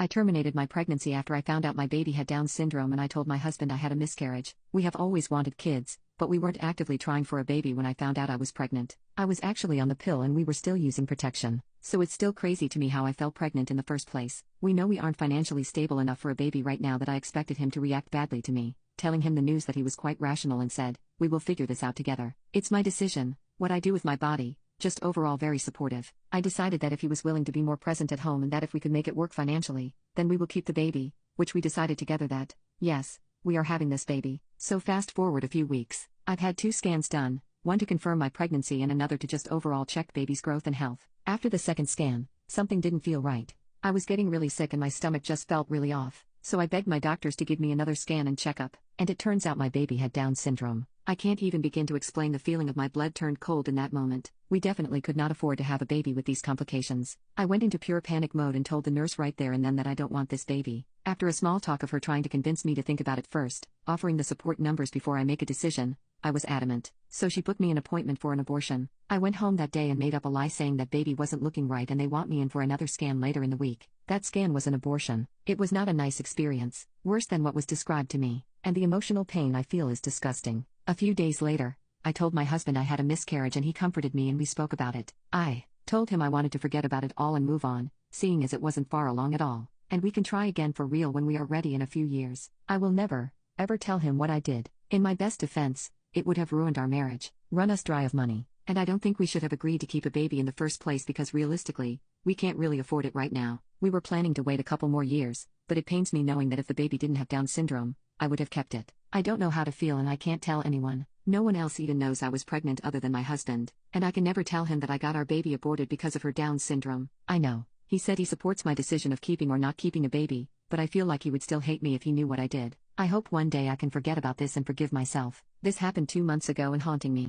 I terminated my pregnancy after I found out my baby had Down syndrome and I told my husband I had a miscarriage. We have always wanted kids, but we weren't actively trying for a baby when I found out I was pregnant. I was actually on the pill and we were still using protection. So it's still crazy to me how I fell pregnant in the first place. We know we aren't financially stable enough for a baby right now that I expected him to react badly to me, telling him the news that he was quite rational and said, "We will figure this out together. It's my decision, what I do with my body." Just overall very supportive. I decided that if he was willing to be more present at home and that if we could make it work financially, then we will keep the baby, which we decided together that, yes, we are having this baby. So fast forward a few weeks, I've had 2 scans done, one to confirm my pregnancy and another to just overall check baby's growth and health. After the second scan, something didn't feel right. I was getting really sick and my stomach just felt really off, so I begged my doctors to give me another scan and checkup, and it turns out my baby had Down syndrome. I can't even begin to explain the feeling of my blood turned cold in that moment. We definitely could not afford to have a baby with these complications. I went into pure panic mode and told the nurse right there and then that I don't want this baby. After a small talk of her trying to convince me to think about it first, offering the support numbers before I make a decision, I was adamant. So she booked me an appointment for an abortion. I went home that day and made up a lie saying that baby wasn't looking right and they want me in for another scan later in the week. That scan was an abortion. It was not a nice experience, worse than what was described to me, and the emotional pain I feel is disgusting. A few days later, I told my husband I had a miscarriage and he comforted me and we spoke about it. I told him I wanted to forget about it all and move on, seeing as it wasn't far along at all, and we can try again for real when we are ready in a few years. I will never, ever tell him what I did. In my best defense, it would have ruined our marriage, run us dry of money, and I don't think we should have agreed to keep a baby in the first place because realistically, we can't really afford it right now. We were planning to wait a couple more years, but it pains me knowing that if the baby didn't have Down syndrome, I would have kept it. I don't know how to feel and I can't tell anyone. No one else even knows I was pregnant other than my husband, and I can never tell him that I got our baby aborted because of her Down syndrome. I know. He said he supports my decision of keeping or not keeping a baby, but I feel like he would still hate me if he knew what I did. I hope one day I can forget about this and forgive myself. This happened 2 months ago and haunting me.